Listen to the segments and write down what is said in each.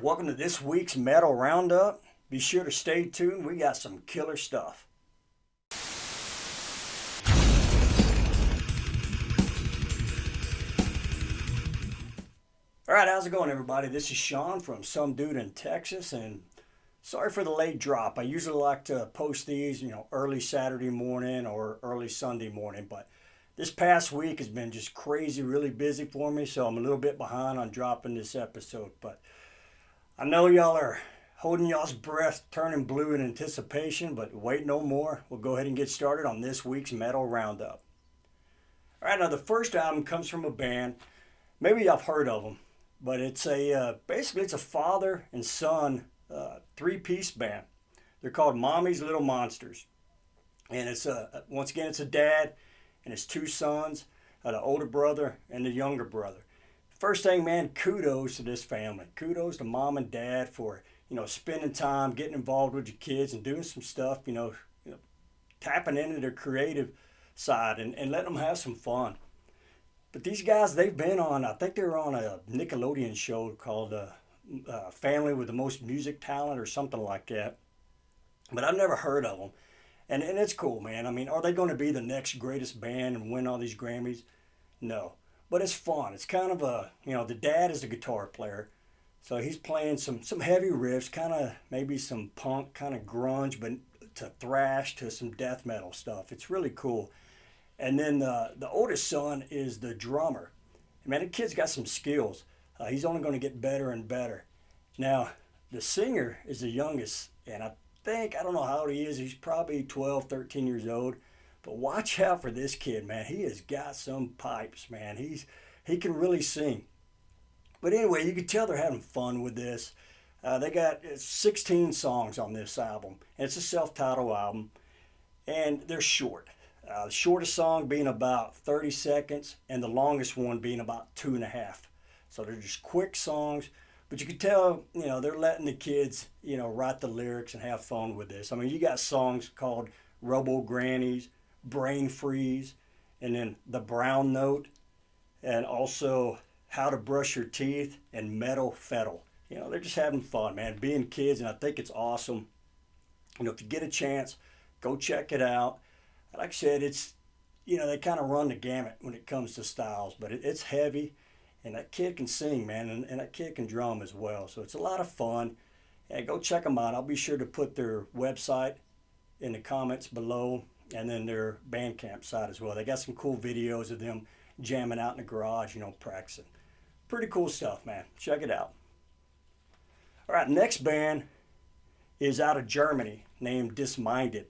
Welcome to this week's Metal Roundup. Be sure to stay tuned. We got some killer stuff. All right, how's it going, everybody? This is Sean from Some Dude in Texas, and sorry for the late drop. I usually like to post these, early Saturday morning or early Sunday morning, but this past week has been just crazy, really busy for me, so I'm a little bit behind on dropping this episode. But I know y'all are holding y'all's breath, turning blue in anticipation, but wait no more. We'll go ahead and get started on this week's Metal Roundup. All right, now the first album comes from a band. Maybe y'all have heard of them, but it's basically it's a father and son three-piece band. They're called Mommy's Little Monsters, and it's once again it's a dad and his two sons, the older brother and the younger brother. First thing, man, kudos to this family. Kudos to mom and dad for spending time, getting involved with your kids, and doing some stuff. Tapping into their creative side and letting them have some fun. But these guys, they've been on, I think they were on a Nickelodeon show called Family with the Most Music Talent or something like that. But I've never heard of them. And it's cool, man. I mean, are they going to be the next greatest band and win all these Grammys? No. But it's fun. It's kind of the dad is a guitar player. So he's playing some heavy riffs, kind of maybe some punk, kind of grunge, but to thrash, to some death metal stuff. It's really cool. And then the oldest son is the drummer. Man, the kid's got some skills. He's only going to get better and better. Now, the singer is the youngest, and I don't know how old he is. He's probably 12, 13 years old. But watch out for this kid, man. He has got some pipes, man. He can really sing. But anyway, you can tell they're having fun with this. They got 16 songs on this album. And it's a self-titled album. And they're short. The shortest song being about 30 seconds and the longest one being about 2.5. So they're just quick songs. But you can tell, they're letting the kids, write the lyrics and have fun with this. I mean, you got songs called Robo Grannies, Brain Freeze, and then The Brown Note, and also How to Brush Your Teeth and Metal Fettle. They're just having fun, man, being kids, and I think it's awesome. If you get a chance, go check it out. Like I said, it's, they kind of run the gamut when it comes to styles, but it's heavy, and that kid can sing, man, and that kid can drum as well. So it's a lot of fun. And go check them out. I'll be sure to put their website in the comments below, and then their Bandcamp site as well. They got some cool videos of them jamming out in the garage, practicing. Pretty cool stuff, man. Check it out. All right, next band is out of Germany named Disminded.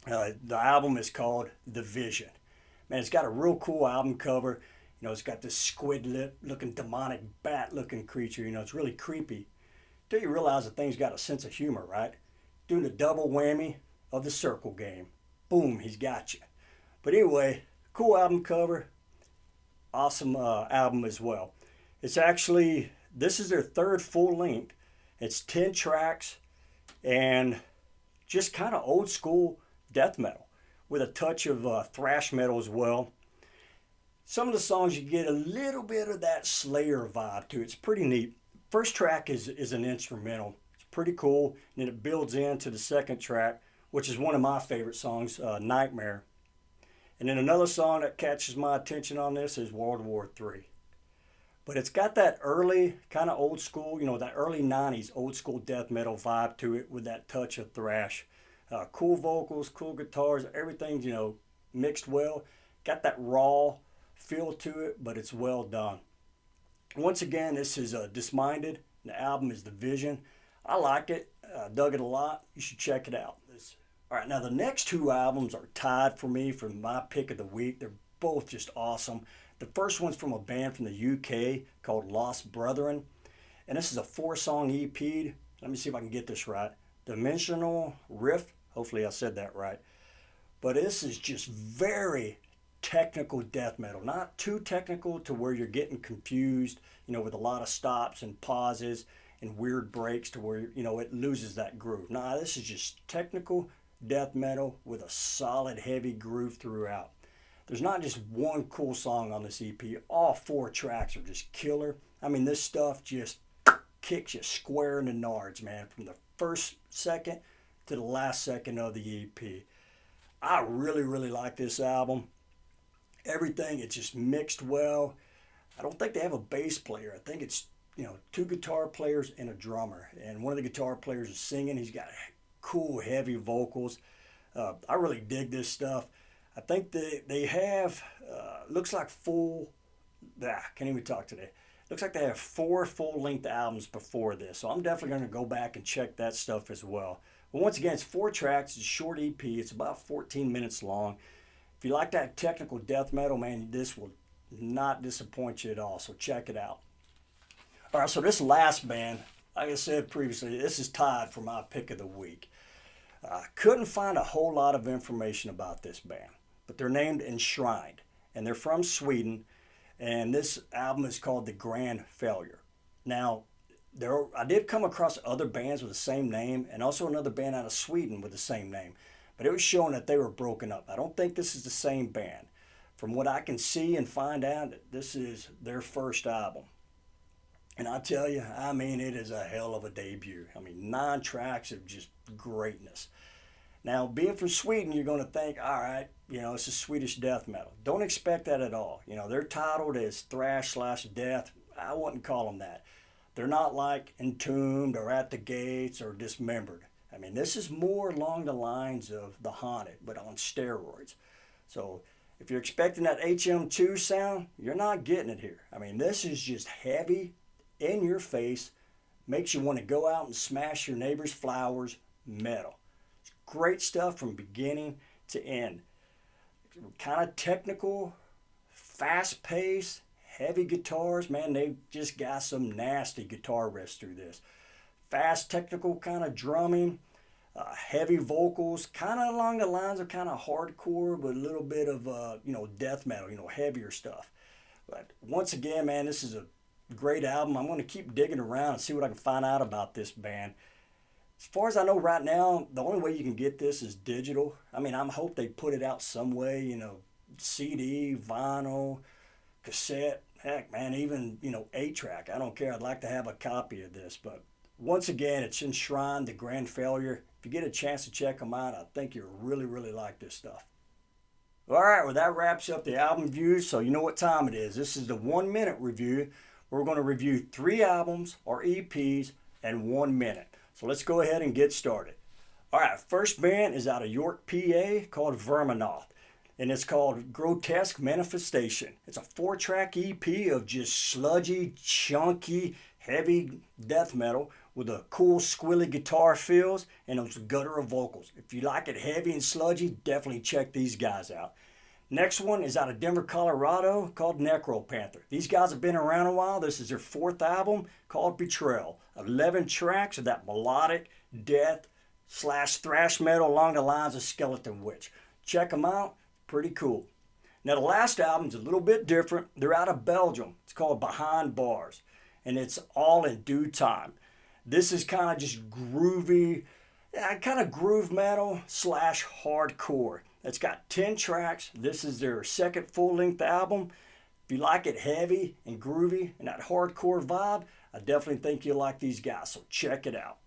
The album is called The Vision. Man, it's got a real cool album cover. It's got this squid lip looking demonic bat looking creature. It's really creepy. Till you realize the thing's got a sense of humor, right? Doing the double whammy of the circle game. Boom, he's got you. But anyway, cool album cover. Awesome album as well. It's actually, this is their third full length. It's 10 tracks and just kind of old school death metal with a touch of thrash metal as well. Some of the songs you get a little bit of that Slayer vibe to. It's pretty neat. First track is an instrumental. It's pretty cool. And then it builds into the second track, which is one of my favorite songs, Nightmare. And then another song that catches my attention on this is World War III. But it's got that early kind of old school, that early 90s old school death metal vibe to it with that touch of thrash. Cool vocals, cool guitars, everything's, mixed well. Got that raw feel to it, but it's well done. Once again, this is Disminded. The album is The Vision. I liked it. Dug it a lot. You should check it out. All right, now the next two albums are tied for me for my pick of the week. They're both just awesome. The first one's from a band from the UK called Lost Brethren. And this is a 4-song EP. Let me see if I can get this right. Dimensional Rift. Hopefully I said that right. But this is just very technical death metal. Not too technical to where you're getting confused, with a lot of stops and pauses and weird breaks to where, it loses that groove. Nah, this is just technical death metal with a solid heavy groove throughout. There's not just one cool song on this EP. All 4 tracks are just killer. I mean, this stuff just kicks you square in the nards, man, from the first second to the last second of the EP. I really, really like this album. Everything, it's just mixed well. I don't think they have a bass player. I think it's, two guitar players and a drummer. And one of the guitar players is singing. He's got cool, heavy vocals. I really dig this stuff. I think they have, looks like can't even talk today. Looks like they have 4 full-length albums before this. So I'm definitely going to go back and check that stuff as well. But once again, it's 4 tracks. It's a short EP. It's about 14 minutes long. If you like that technical death metal, man, this will not disappoint you at all. So check it out. All right, so this last band, like I said previously, this is tied for my pick of the week. I couldn't find a whole lot of information about this band, but they're named Enshrined, and they're from Sweden, and this album is called The Grand Failure. Now, I did come across other bands with the same name, and also another band out of Sweden with the same name, but it was showing that they were broken up. I don't think this is the same band. From what I can see and find out, this is their first album. And I tell you, I mean, it is a hell of a debut. I mean, 9 tracks of just greatness. Now, being from Sweden, you're going to think, all right, it's a Swedish death metal. Don't expect that at all. They're titled as thrash/death. I wouldn't call them that. They're not like Entombed or At the Gates or Dismembered. I mean, this is more along the lines of The Haunted, but on steroids. So if you're expecting that HM2 sound, you're not getting it here. I mean, this is just heavy, in your face, makes you want to go out and smash your neighbor's flowers metal. It's great stuff from beginning to end. Kind of technical, fast-paced, heavy guitars. Man, they've just got some nasty guitar riffs through this. Fast, technical kind of drumming, heavy vocals, kind of along the lines of kind of hardcore, but a little bit of, death metal, heavier stuff. But once again, man, this is a great album. I'm going to keep digging around and see what I can find out about this band. As far as I know right now, the only way you can get this is digital. I mean, I hope they put it out some way, CD, vinyl, cassette, heck, man, even, 8-track. I don't care. I'd like to have a copy of this. But once again, it's Enshrined, The Grand Failure. If you get a chance to check them out, I think you'll really, really like this stuff. All right, well, that wraps up the album reviews, so you know what time it is. This is the 1-minute review. We're going to review 3 albums or EPs in 1 minute. So let's go ahead and get started. All right, first band is out of York, PA, called Verminoth, and it's called Grotesque Manifestation. It's a 4-track EP of just sludgy, chunky, heavy death metal with a cool, squilly guitar fills and those guttural vocals. If you like it heavy and sludgy, definitely check these guys out. Next one is out of Denver, Colorado, called Necropanther. These guys have been around a while. This is their 4th album called Betrayal. 11 tracks of that melodic death/thrash metal along the lines of Skeleton Witch. Check them out. Pretty cool. Now the last album's a little bit different. They're out of Belgium. It's called Behind Bars, and it's all in due time. This is kind of just groovy, kind of groove metal/hardcore. It's got 10 tracks. This is their 2nd full-length album. If you like it heavy and groovy and that hardcore vibe, I definitely think you'll like these guys, so check it out.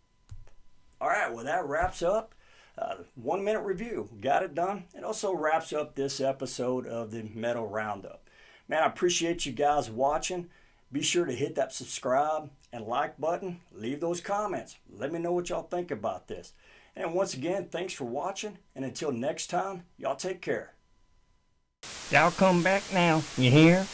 All right, well, that wraps up 1-minute review. Got it done. It also wraps up this episode of the Metal Roundup. Man, I appreciate you guys watching. Be sure to hit that subscribe and like button. Leave those comments. Let me know what y'all think about this. And once again, thanks for watching. And until next time, y'all take care. Y'all come back now. You hear?